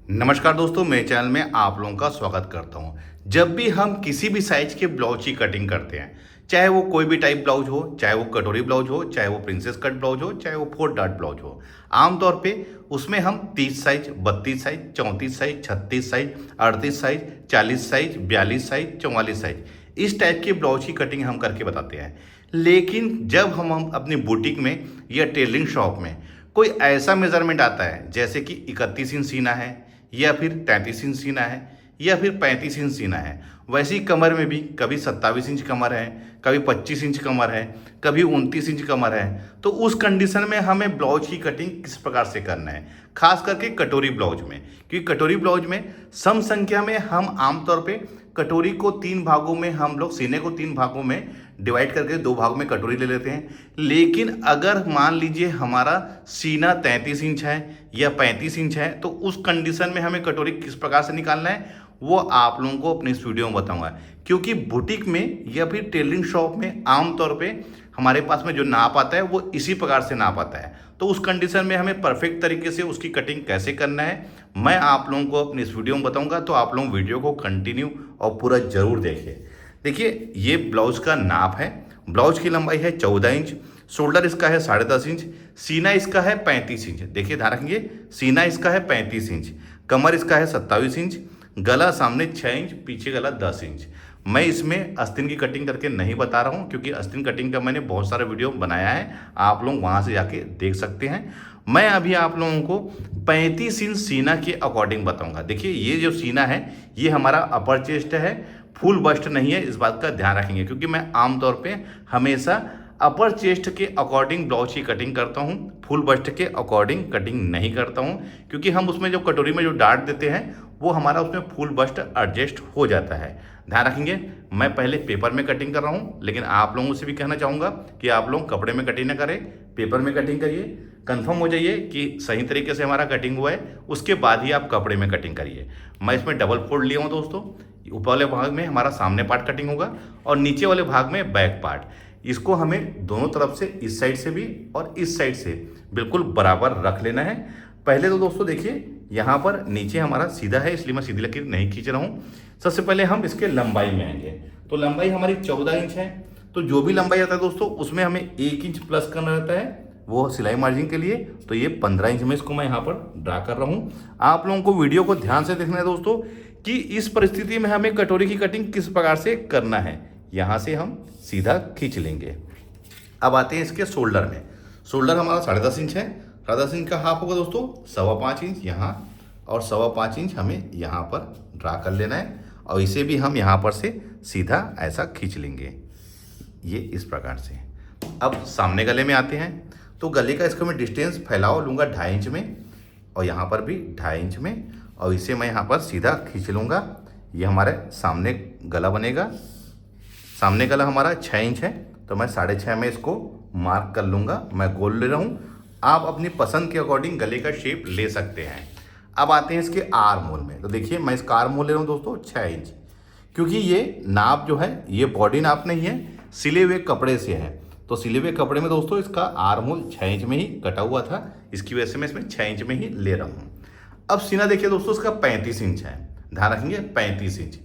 नमस्कार दोस्तों, मेरे चैनल में आप लोगों का स्वागत करता हूं। जब भी हम किसी भी साइज के ब्लाउज की कटिंग करते हैं, चाहे वो कोई भी टाइप ब्लाउज हो, चाहे वो कटोरी ब्लाउज हो, चाहे वो प्रिंसेस कट ब्लाउज हो, चाहे वो 4 डॉट ब्लाउज हो, आमतौर पे उसमें हम 30 size, 32 size, 34 size, 36 size, 38 size, 40 size, 42 size, 44 size इस टाइप के ब्लाउज की कटिंग हम करके बताते हैं। लेकिन जब हम अपनी बुटीक में या टेलरिंग शॉप में कोई ऐसा मेजरमेंट आता है, जैसे कि 31 इंच सीना है या फिर 33 इंच सीना है या फिर 35 इंच सीना है, वैसे ही कमर में भी कभी 27 इंच कमर है, कभी 25 इंच कमर है, कभी 29 इंच कमर है। तो उस कंडीशन में हमें ब्लाउज की कटिंग किस प्रकार से करना है, खास करके कटोरी ब्लाउज में, क्योंकि कटोरी ब्लाउज में सम संख्या में हम आमतौर पे कटोरी को 3 भागों में, हम लोग सीने को 3 भागों में डिवाइड करके 2 भागों में कटोरी ले लेते हैं। लेकिन अगर मान लीजिए हमारा सीना 33 इंच है या 35 इंच है, तो उस कंडीशन में हमें कटोरी किस प्रकार से निकालना है वो आप लोगों को अपनी इस वीडियो में बताऊंगा। क्योंकि बुटीक में या फिर टेलरिंग शॉप में आमतौर पे हमारे पास में जो नाप आता है वो इसी प्रकार से नाप आता है। तो उस कंडीशन में हमें परफेक्ट तरीके से उसकी कटिंग कैसे करना है मैं आप लोगों को अपनी इस वीडियो में बताऊंगा। तो आप लोग वीडियो को कंटिन्यू और पूरा जरूर देखिए। देखिए, ये ब्लाउज का नाप है। ब्लाउज की लंबाई है 14 इंच, शोल्डर इसका है 10.5 इंच, सीना इसका है 35 इंच। देखिए ध्यान रखेंगे, सीना इसका है 35 इंच, कमर इसका है 27 इंच, गला सामने 6 इंच, पीछे गला 10 इंच। मैं इसमें आस्तीन की कटिंग करके नहीं बता रहा हूँ, क्योंकि आस्तीन कटिंग का मैंने बहुत सारा वीडियो बनाया है, आप लोग वहाँ से जाके देख सकते हैं। मैं अभी आप लोगों को 35 इंच सीना के अकॉर्डिंग बताऊंगा। देखिए, ये जो सीना है ये हमारा अपर चेस्ट है, फुल बस्ट नहीं है, इस बात का ध्यान रखेंगे। क्योंकि मैं आमतौर पे हमेशा अपर चेस्ट के अकॉर्डिंग ब्लाउज की कटिंग करता हूँ, फुल बस्ट के अकॉर्डिंग कटिंग नहीं करता हूँ। क्योंकि हम उसमें जो कटोरी में जो डार्ट देते हैं वो हमारा उसमें फुल बस्ट एडजस्ट हो जाता है। ध्यान रखेंगे, मैं पहले पेपर में कटिंग कर रहा हूँ, लेकिन आप लोगों से भी कहना चाहूँगा कि आप लोग कपड़े में कटिंग ना करें, पेपर में कटिंग करिए। कंफर्म हो जाइए कि सही तरीके से हमारा कटिंग हुआ है, उसके बाद ही आप कपड़े में कटिंग करिए। मैं इसमें डबल फोल्ड लिया हूँ दोस्तों। ऊपर वाले भाग में हमारा सामने पार्ट कटिंग होगा और नीचे वाले भाग में बैक पार्ट। इसको हमें दोनों तरफ से, इस साइड से भी और इस साइड से बिल्कुल बराबर रख लेना है। पहले तो दोस्तों देखिए, यहाँ पर नीचे हमारा सीधा है, इसलिए मैं सीधी लकीर नहीं खींच रहा हूँ। सबसे पहले हम इसके लंबाई में आएंगे। तो लंबाई हमारी 14 इंच है। तो जो भी लंबाई आता है दोस्तों, उसमें हमें 1 इंच प्लस करना रहता है, वो सिलाई मार्जिन के लिए। तो ये 15 इंच में इसको मैं यहाँ पर ड्रा कर रहा हूँ। आप लोगों को वीडियो को ध्यान से देखना है दोस्तों, कि इस परिस्थिति में हमें कटोरी की कटिंग किस प्रकार से करना है। यहाँ से हम सीधा खींच लेंगे। अब आते हैं इसके शोल्डर में। शोल्डर हमारा 10.5 इंच है। 10.5 इंच का हाफ होगा दोस्तों 5.25 इंच यहाँ, और 5.25 इंच हमें यहाँ पर ड्रा कर लेना है। और इसे भी हम यहाँ पर से सीधा ऐसा खींच लेंगे, ये इस प्रकार से। अब सामने गले में आते हैं। तो गले का इसको मैं डिस्टेंस फैलाव लूँगा 2.5 इंच में, और यहाँ पर भी 2.5 इंच में, और इसे मैं यहाँ पर सीधा खींच लूँगा। ये हमारे सामने गला बनेगा। सामने गला हमारा 6 इंच है, तो मैं 6.5 में इसको मार्क कर लूँगा। मैं गोल ले रहा हूँ, आप अपनी पसंद के अकॉर्डिंग गले का शेप ले सकते हैं। अब आते हैं इसके आर्म होल में। तो देखिए, मैं इसका आर्म होल ले रहा हूँ दोस्तों 6 इंच, क्योंकि ये नाप जो है ये बॉडी नाप नहीं है, सिले हुए कपड़े से है। तो सिले हुए कपड़े में दोस्तों इसका आर्म होल 6 इंच में ही कटा हुआ था, इसकी वजह से मैं इसमें 6 इंच में ही ले रहा हूँ। अब सीना देखिए दोस्तों, इसका 35 इंच है। ध्यान रखेंगे, 35 इंच।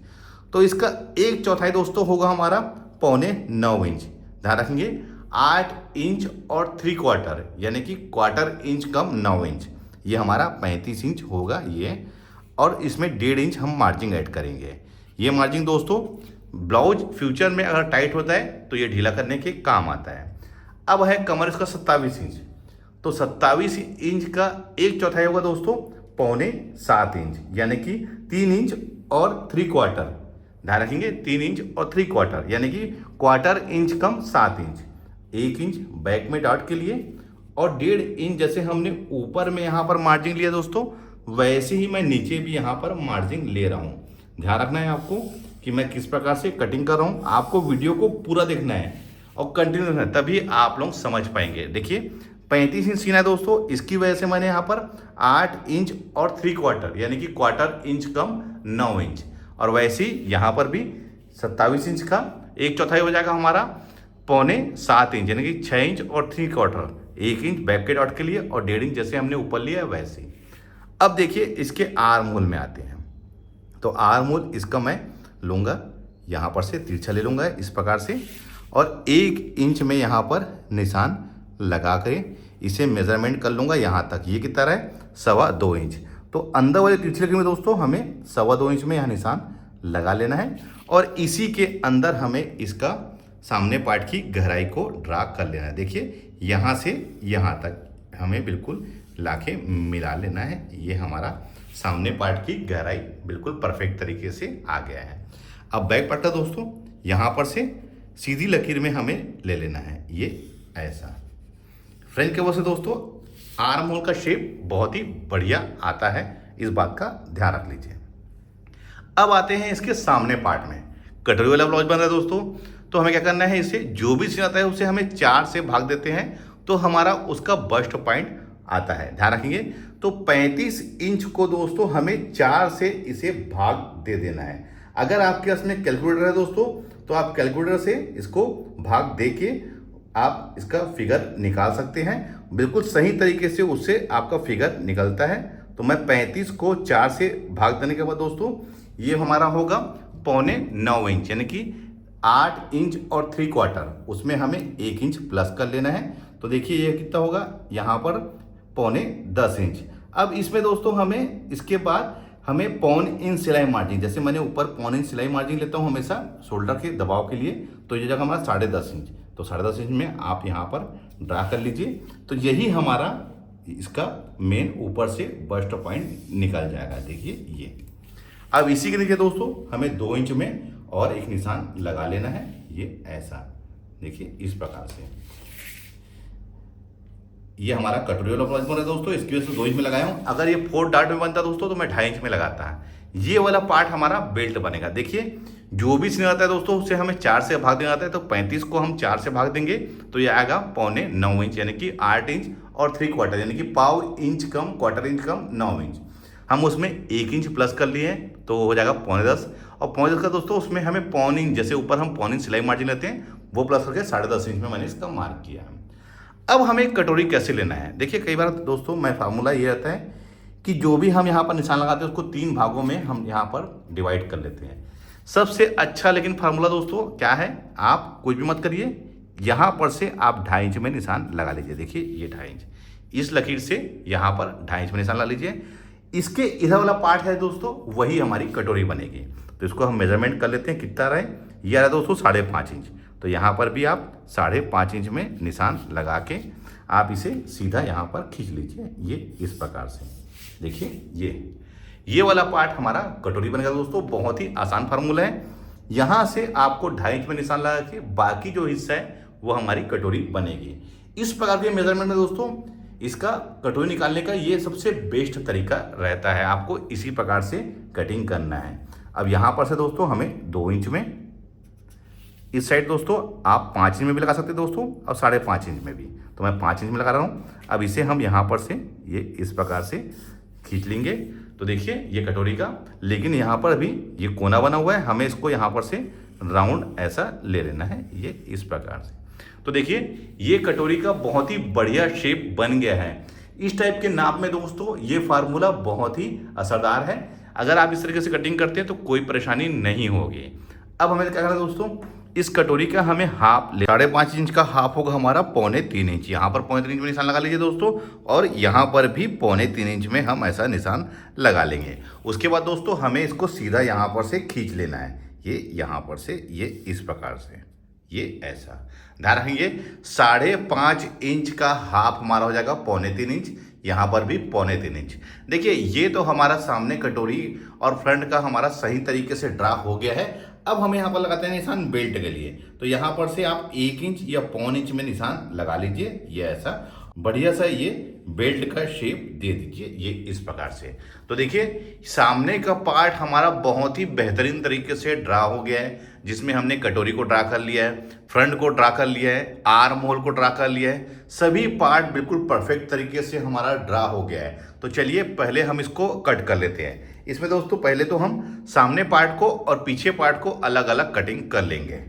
तो इसका 1/4 दोस्तों होगा हमारा 8.25 इंच। ध्यान रखेंगे, 8 इंच और 3/4, यानी कि क्वार्टर इंच कम 9 इंच, ये हमारा 35 इंच होगा ये। और इसमें 1.5 इंच हम मार्जिन ऐड करेंगे। ये मार्जिन दोस्तों ब्लाउज फ्यूचर में अगर टाइट होता है तो ये ढीला करने के काम आता है। अब है कमर इसका 27 इंच। तो 27 इंच का 1/4 होगा दोस्तों 6.25 इंच, यानी कि 3 इंच और 3/4। ध्यान रखेंगे, 3 इंच और 3/4, यानी कि क्वार्टर इंच कम 7 इंच। 1 इंच बैक में डॉट के लिए, और 1.5 इंच जैसे हमने ऊपर में यहाँ पर मार्जिन लिया दोस्तों, वैसे ही मैं नीचे भी यहाँ पर मार्जिन ले रहा हूँ। ध्यान रखना है आपको कि मैं किस प्रकार से कटिंग कर रहा हूँ। आपको वीडियो को पूरा देखना है और कंटिन्यू रखना है, तभी आप लोग समझ पाएंगे। देखिए, 35 इंच सीना है दोस्तों, इसकी वजह से मैंने यहाँ पर 8 इंच और 3/4, यानी कि क्वार्टर इंच कम 9 इंच। और वैसे ही यहाँ पर भी 27 इंच का 1/4 हो जाएगा हमारा 6.25 इंच, यानी कि 6 इंच और 3/4, 1 इंच बैक के डॉट के लिए, और 1.5 इंच जैसे हमने ऊपर लिया है वैसे ही। अब देखिए इसके आर्म होल में आते हैं। तो आर्म होल इसका मैं लूँगा, यहाँ पर से तिरछा ले लूँगा इस प्रकार से, और 1 इंच में यहाँ पर निशान लगा के इसे मेज़रमेंट कर लूँगा यहाँ तक। ये कितना रहा है? 2.25 इंच। तो अंदर वाले तिरछे लकीर में दोस्तों हमें 2.25 इंच में यहाँ निशान लगा लेना है, और इसी के अंदर हमें इसका सामने पार्ट की गहराई को ड्रा कर लेना है। देखिए यहाँ से यहाँ तक हमें बिल्कुल लाके मिला लेना है। ये हमारा सामने पार्ट की गहराई बिल्कुल परफेक्ट तरीके से आ गया है। अब बैक पार्ट का दोस्तों यहाँ पर से सीधी लकीर में हमें ले लेना है, ये ऐसा। फ्रंट के वो से दोस्तों आर्म होल का शेप बहुत ही बढ़िया आता है, इस बात का ध्यान रख लीजिए। अब आते हैं इसके सामने पार्ट में। कटोरी वाला ब्लाउज बन रहा है दोस्तों, तो हमें क्या करना है, इसे जो भी सीन आता है उसे हमें 4 से भाग देते हैं, तो हमारा उसका बस्ट पॉइंट आता है। ध्यान रखेंगे। तो 35 इंच को दोस्तों हमें 4 से इसे भाग दे देना है। अगर आपके पास में कैलकुलेटर है दोस्तों, तो आप कैलकुलेटर से इसको भाग दे के आप इसका फिगर निकाल सकते हैं। बिल्कुल सही तरीके से उससे आपका फिगर निकलता है। तो मैं 35 को 4 से भाग देने के बाद दोस्तों ये हमारा होगा 8.25 इंच, यानी कि 8 इंच और 3/4, उसमें हमें 1 इंच प्लस कर लेना है। तो देखिए ये कितना होगा, यहाँ पर 9.25 इंच। अब इसमें दोस्तों हमें इसके बाद हमें 1.25 इंच सिलाई मार्जिन, जैसे मैंने ऊपर 1.25 इंच सिलाई मार्जिन लेता हूँ हमेशा शोल्डर के दबाव के लिए, तो ये जगह हमारा 10.5 इंच। तो 10.5 इंच में आप यहाँ पर ड्रा कर लीजिए। तो यही हमारा इसका मेन ऊपर से बस्ट पॉइंट निकल जाएगा। देखिए ये। अब इसी के नीचे दोस्तों हमें 2 इंच में और एक निशान लगा लेना है, ये ऐसा। देखिए इस प्रकार से ये हमारा कटोरी वाला ब्लाउज बन रहा है दोस्तों, इसकी वजह से 2 इंच में लगाया हूँ। अगर ये 4 डार्ट में बनता दोस्तों तो मैं 2.5 इंच में लगाता है। ये वाला पार्ट हमारा बेल्ट बनेगा। देखिए जो भी सीन आता है दोस्तों उसे हमें 4 से भाग देना आता है। तो 35 को हम 4 से भाग देंगे तो ये आएगा 8.25 इंच, यानी कि 8 इंच और 3/4, यानी कि 1/4 इंच कम, 1/4 इंच कम, 9 इंच। हम उसमें 1 इंच प्लस कर लिए हैं तो हो जाएगा 9.25। और 9.25 का दोस्तों उसमें हमें 1.25 इंच, जैसे ऊपर हम 1.25 इंच सिलाई मार्जिन लेते हैं वो प्लस करके 10.5 इंच में मैंने इसका मार्क किया है। अब हमें कटोरी कैसे लेना है, देखिए कई बार दोस्तों मैं फार्मूला ये रहता है कि जो भी हम यहाँ पर निशान लगाते हैं उसको 3 भागों में हम यहाँ पर डिवाइड कर लेते हैं। सबसे अच्छा लेकिन फार्मूला दोस्तों क्या है, आप कुछ भी मत करिए, यहाँ पर से आप 2.5 इंच में निशान लगा लीजिए। देखिए ये 2.5 इंच, इस लकीर से यहाँ पर 2.5 इंच में निशान लगा लीजिए। इसके इधर वाला पार्ट है दोस्तों वही हमारी कटोरी बनेगी। तो इसको हम मेजरमेंट कर लेते हैं कितना रहे। ये रहा दोस्तों 5.5 इंच। तो यहाँ पर भी आप 5.5 इंच में निशान लगा के आप इसे सीधा यहाँ पर खींच लीजिए, ये इस प्रकार से। देखिए ये वाला पार्ट हमारा कटोरी बनेगा दोस्तों। बहुत ही आसान फार्मूला है। यहाँ से आपको 2.5 इंच में निशान लगा के बाकी जो हिस्सा है वो हमारी कटोरी बनेगी। इस प्रकार के मेजरमेंट में दोस्तों इसका कटोरी निकालने का ये सबसे बेस्ट तरीका रहता है। आपको इसी प्रकार से कटिंग करना है। अब यहाँ पर से दोस्तों हमें 2 इंच में, इस साइड दोस्तों आप 5 इंच में भी लगा सकते हैं दोस्तों, और 5.5 इंच में भी। तो मैं 5 इंच में लगा रहा हूँ। अब इसे हम यहाँ पर से ये इस प्रकार से खींच लेंगे। तो देखिए ये कटोरी का, लेकिन यहाँ पर भी ये कोना बना हुआ है, हमें इसको यहाँ पर से राउंड ऐसा ले लेना है, ये इस प्रकार से। तो देखिए ये कटोरी का बहुत ही बढ़िया शेप बन गया है। इस टाइप के नाप में दोस्तों ये फार्मूला बहुत ही असरदार है। अगर आप इस तरीके से कटिंग करते हैं तो कोई परेशानी नहीं होगी। अब हमें क्या करना है दोस्तों, इस कटोरी का हमें हाफ 5.5 इंच का हाफ होगा हमारा 3.25 इंच। यहाँ पर 3.25 इंच में निशान लगा लीजिए दोस्तों, और यहाँ पर भी 3.25 इंच में हम ऐसा निशान लगा लेंगे। उसके बाद दोस्तों हमें इसको सीधा यहाँ पर से खींच लेना है, ये यहाँ पर से ये इस प्रकार से, ये ऐसा। ध्यान रखेंगे 5.5 इंच का हाफ हमारा हो जाएगा 3.25 इंच, यहाँ पर भी 3.25 इंच। देखिए ये तो हमारा सामने कटोरी और फ्रंट का हमारा सही तरीके से ड्रा हो गया है। अब हम यहाँ पर लगाते हैं निशान बेल्ट के लिए। तो यहाँ पर से आप 1 इंच या 1.25 इंच में निशान लगा लीजिए, ये ऐसा बढ़िया सा ये बेल्ट का शेप दे दीजिए, ये इस प्रकार से। तो देखिए सामने का पार्ट हमारा बहुत ही बेहतरीन तरीके से ड्रा हो गया है, जिसमें हमने कटोरी को ड्रा कर लिया है, फ्रंट को ड्रा कर लिया है, आर्म होल को ड्रा कर लिया है। सभी पार्ट बिल्कुल परफेक्ट तरीके से हमारा ड्रा हो गया है। तो चलिए पहले हम इसको कट कर लेते हैं। इसमें दोस्तों पहले तो हम सामने पार्ट को और पीछे पार्ट को अलग अलग कटिंग कर लेंगे।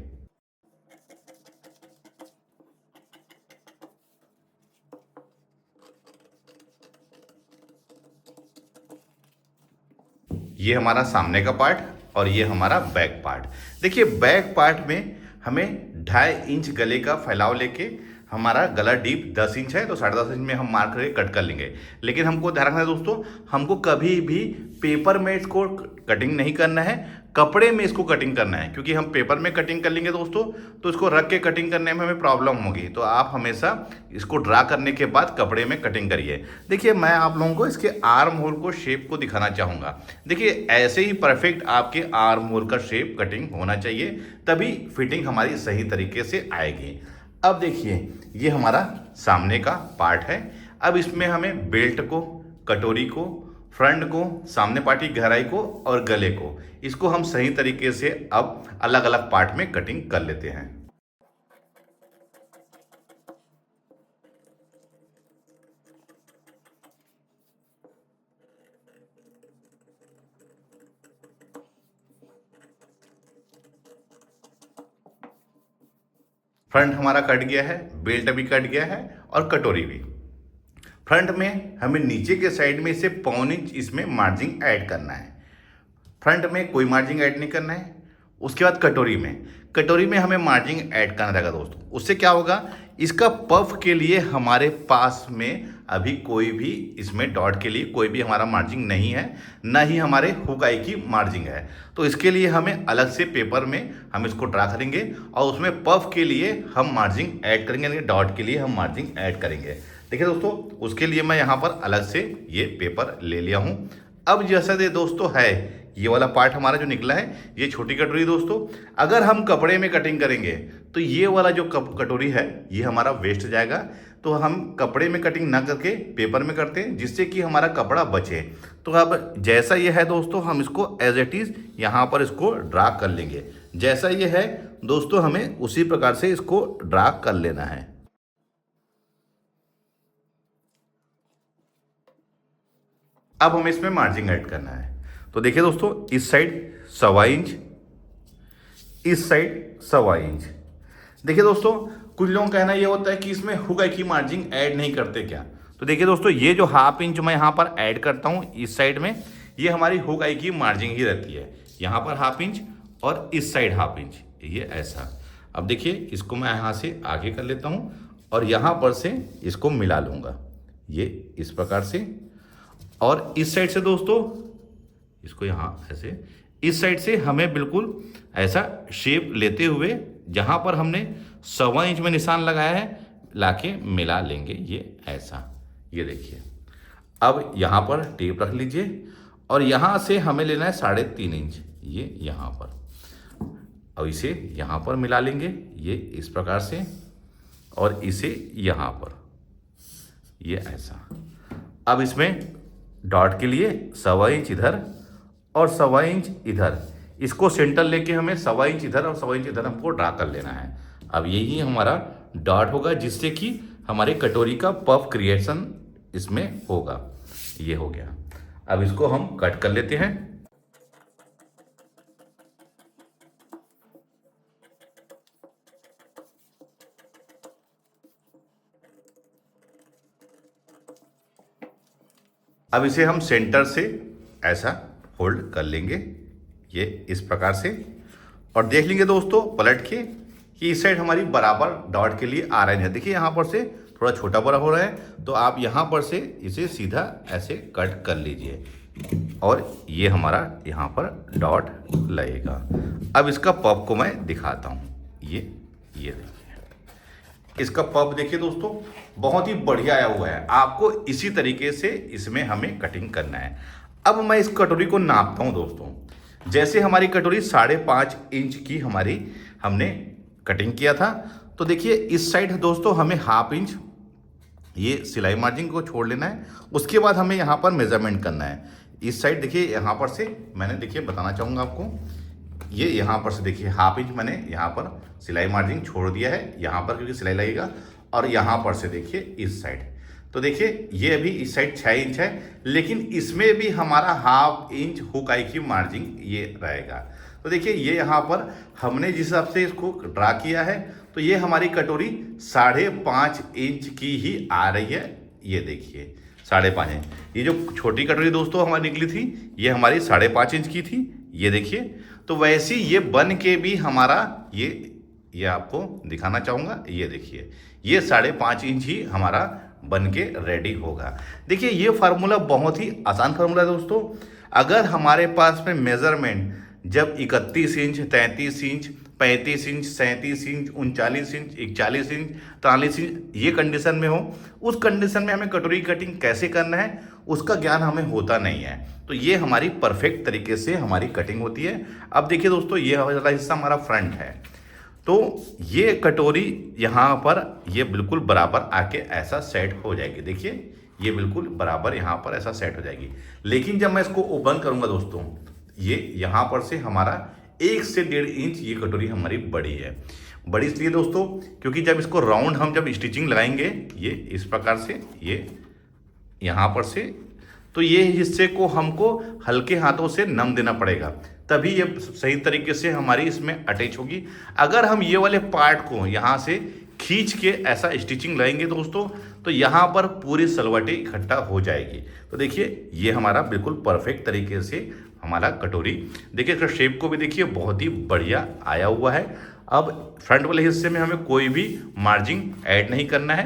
ये हमारा सामने का पार्ट और ये हमारा बैक पार्ट। देखिए बैक पार्ट में हमें 2.5 इंच गले का फैलाव लेके, हमारा गला डीप 10 इंच है तो 10.5 इंच में हम मार्क करके कट कर लेंगे। लेकिन हमको ध्यान रखना है दोस्तों, हमको कभी भी पेपर में इसको कटिंग नहीं करना है, कपड़े में इसको कटिंग करना है। क्योंकि हम पेपर में कटिंग कर लेंगे दोस्तों तो इसको रख के कटिंग करने में हमें प्रॉब्लम होगी। तो आप हमेशा इसको ड्रा करने के बाद कपड़े में कटिंग करिए। देखिए मैं आप लोगों को इसके आर्म होल को शेप को दिखाना चाहूँगा। देखिए ऐसे ही परफेक्ट आपके आर्म होल का शेप कटिंग होना चाहिए, तभी फिटिंग हमारी सही तरीके से आएगी। अब देखिए ये हमारा सामने का पार्ट है। अब इसमें हमें बेल्ट को, कटोरी को, फ्रंट को, सामने पार्ट की गहराई को और गले को, इसको हम सही तरीके से अब अलग अलग पार्ट में कटिंग कर लेते हैं। फ्रंट हमारा कट गया है, बेल्ट भी कट गया है और कटोरी भी। फ्रंट में हमें नीचे के साइड में इसे 1.25 इंच इसमें मार्जिन ऐड करना है। फ्रंट में कोई मार्जिन ऐड नहीं करना है। उसके बाद कटोरी में हमें मार्जिन ऐड करना रहेगा दोस्तों। उससे क्या होगा, इसका पफ के लिए हमारे पास में अभी कोई भी इसमें डॉट के लिए कोई भी हमारा मार्जिन नहीं है, ना ही हमारे हुक आई की मार्जिन है। तो इसके लिए हमें अलग से पेपर में हम इसको ड्रा करेंगे और उसमें पफ के लिए हम मार्जिन ऐड करेंगे, यानी डॉट के लिए हम मार्जिन ऐड करेंगे। देखिए दोस्तों, उसके लिए मैं यहाँ पर अलग से ये पेपर ले लिया हूँ। अब जैसा ये दोस्तों है, ये वाला पार्ट हमारा जो निकला है, ये छोटी कटोरी दोस्तों, अगर हम कपड़े में कटिंग करेंगे तो ये वाला जो कटोरी है ये हमारा वेस्ट जाएगा। तो हम कपड़े में कटिंग ना करके पेपर में करते हैं, जिससे कि हमारा कपड़ा बचे। तो अब जैसा ये है दोस्तों, हम इसको एज इट इज़ यहाँ पर इसको ड्रा कर लेंगे। जैसा ये है दोस्तों, हमें उसी प्रकार से इसको ड्रा कर लेना है। अब हमें इसमें मार्जिन ऐड करना है। तो देखिए दोस्तों, इस साइड 1.25 इंच, इस साइड 1.25 इंच। देखिए दोस्तों, कुछ लोगों का कहना ये होता है कि इसमें हुक आई की मार्जिन ऐड नहीं करते क्या। तो देखिए दोस्तों, ये जो 1/2 इंच मैं यहाँ पर ऐड करता हूँ इस साइड में, ये हमारी हुक आई की मार्जिन ही रहती है। यहाँ पर 1/2 इंच और इस साइड 1/2 इंच, ये ऐसा। अब देखिए इसको मैं यहाँ से आगे कर लेता हूँ और यहाँ पर से इसको मिला लूँगा, ये इस प्रकार से। और इस साइड से दोस्तों इसको यहाँ ऐसे, इस साइड से हमें बिल्कुल ऐसा शेप लेते हुए, जहाँ पर हमने 1.25 इंच में निशान लगाया है, लाके मिला लेंगे, ये ऐसा। ये देखिए, अब यहाँ पर टेप रख लीजिए और यहाँ से हमें लेना है 3.5 इंच, ये यहाँ पर। अब इसे यहाँ पर मिला लेंगे, ये इस प्रकार से, और इसे यहाँ पर, ये ऐसा। अब इसमें डॉट के लिए 1.25 इंच इधर और 1.25 इंच इधर, इसको सेंटर लेके हमें 1.25 इंच इधर और 1.25 इंच इधर हमको ड्रा कर लेना है। अब यही हमारा डॉट होगा, जिससे कि हमारे कटोरी का पफ क्रिएशन इसमें होगा। ये हो गया। अब इसको हम कट कर लेते हैं। अब इसे हम सेंटर से ऐसा होल्ड कर लेंगे, ये इस प्रकार से, और देख लेंगे दोस्तों पलट के कि इस साइड हमारी बराबर डॉट के लिए आ रहे हैं। देखिए यहाँ पर से थोड़ा छोटा बड़ा हो रहा है, तो आप यहाँ पर से इसे सीधा ऐसे कट कर लीजिए और ये हमारा यहाँ पर डॉट लगेगा। अब इसका पफ को मैं दिखाता हूँ। ये देखिए, इसका पफ देखिए दोस्तों, बहुत ही बढ़िया आया हुआ है। आपको इसी तरीके से इसमें हमें कटिंग करना है। अब मैं इस कटोरी को नापता हूं दोस्तों। जैसे हमारी कटोरी 5.5 इंच की हमने कटिंग किया था, तो देखिए इस साइड दोस्तों हमें 1/2 इंच ये सिलाई मार्जिन को छोड़ लेना है। उसके बाद हमें यहाँ पर मेजरमेंट करना है। इस साइड देखिए, यहाँ पर से मैंने देखिए बताना चाहूँगा आपको, ये यहाँ पर से देखिए 1/2 इंच मैंने यहाँ पर सिलाई मार्जिन छोड़ दिया है, यहाँ पर क्योंकि सिलाई लगेगा। और यहाँ पर से देखिए इस साइड, तो देखिए ये अभी इस साइड 6 इंच है, लेकिन इसमें भी हमारा 1/2 इंच हुक आई की मार्जिन ये रहेगा। तो देखिए ये यहाँ पर हमने जिस हिसाब से इसको ड्रा किया है, तो ये हमारी कटोरी 5.5 इंच की ही आ रही है। ये देखिए 5.5 इंच। ये जो छोटी कटोरी दोस्तों हमारी निकली थी ये हमारी 5.5 इंच की थी, ये देखिए। तो वैसे ये बन के भी हमारा ये आपको दिखाना चाहूँगा, ये देखिए ये 5.5 इंच ही हमारा बन के रेडी होगा। देखिए ये फार्मूला बहुत ही आसान फार्मूला है दोस्तों। अगर हमारे पास में मेज़रमेंट जब 31 inch, 33 inch, 35 inch, 37 inch, 39 inch, 41 inch, 43 inch ये कंडीशन में हो, उस कंडीशन में हमें कटोरी कटिंग कैसे करना है उसका ज्ञान हमें होता नहीं है। तो ये हमारी परफेक्ट तरीके से हमारी कटिंग होती है। अब देखिए दोस्तों ये वाला हिस्सा हमारा फ्रंट है, तो ये कटोरी यहाँ पर ये बिल्कुल बराबर आके ऐसा सेट हो जाएगी। देखिए ये बिल्कुल बराबर यहाँ पर ऐसा सेट हो जाएगी। लेकिन जब मैं इसको ओपन करूँगा दोस्तों, ये यहाँ पर से हमारा 1 से 1.5 इंच ये कटोरी हमारी बड़ी है। बड़ी इसलिए दोस्तों क्योंकि जब इसको राउंड हम जब स्टिचिंग लगाएंगे ये इस प्रकार से, ये यहाँ पर से, तो ये हिस्से को हमको हल्के हाथों से नम देना पड़ेगा, तभी ये सही तरीके से हमारी इसमें अटैच होगी। अगर हम ये वाले पार्ट को यहाँ से खींच के ऐसा स्टिचिंग लगाएंगे दोस्तों, तो यहाँ पर पूरी सलवटें इकट्ठा हो जाएगी। तो देखिए ये हमारा बिल्कुल परफेक्ट तरीके से हमारा कटोरी, देखिए इसका शेप को भी देखिए बहुत ही बढ़िया आया हुआ है। अब फ्रंट वाले हिस्से में हमें कोई भी मार्जिंग ऐड नहीं करना है,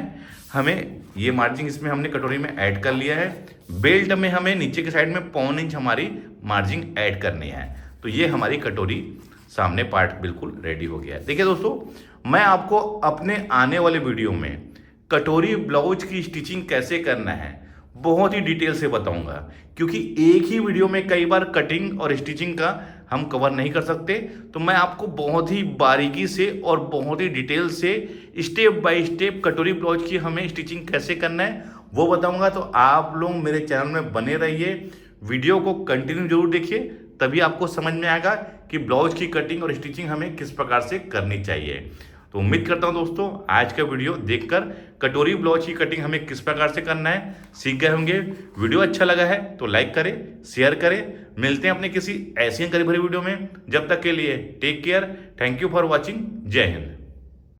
हमें ये मार्जिंग इसमें हमने कटोरी में ऐड कर लिया है। बेल्ट में हमें नीचे के साइड में 1.25 इंच हमारी मार्जिंग ऐड करनी है। तो ये हमारी कटोरी सामने पार्ट बिल्कुल रेडी हो गया है। देखिए दोस्तों मैं आपको अपने आने वाले वीडियो में कटोरी ब्लाउज की स्टिचिंग कैसे करना है बहुत ही डिटेल से बताऊंगा, क्योंकि एक ही वीडियो में कई बार कटिंग और स्टिचिंग का हम कवर नहीं कर सकते। तो मैं आपको बहुत ही बारीकी से और बहुत ही डिटेल से स्टेप बाय स्टेप कटोरी ब्लाउज की हमें स्टिचिंग कैसे करना है वो बताऊंगा। तो आप लोग मेरे चैनल में बने रहिए, वीडियो को कंटिन्यू जरूर देखिए, तभी आपको समझ में आएगा कि ब्लाउज की कटिंग और स्टिचिंग हमें किस प्रकार से करनी चाहिए। तो उम्मीद करता हूं दोस्तों आज का वीडियो देखकर कटोरी ब्लाउज की कटिंग हमें किस प्रकार से करना है सीख गए होंगे। वीडियो अच्छा लगा है तो लाइक करें, शेयर करें। मिलते हैं अपने किसी ऐसी करीब भरी वीडियो में, जब तक के लिए take care. Thank you for watching. जय हिंद।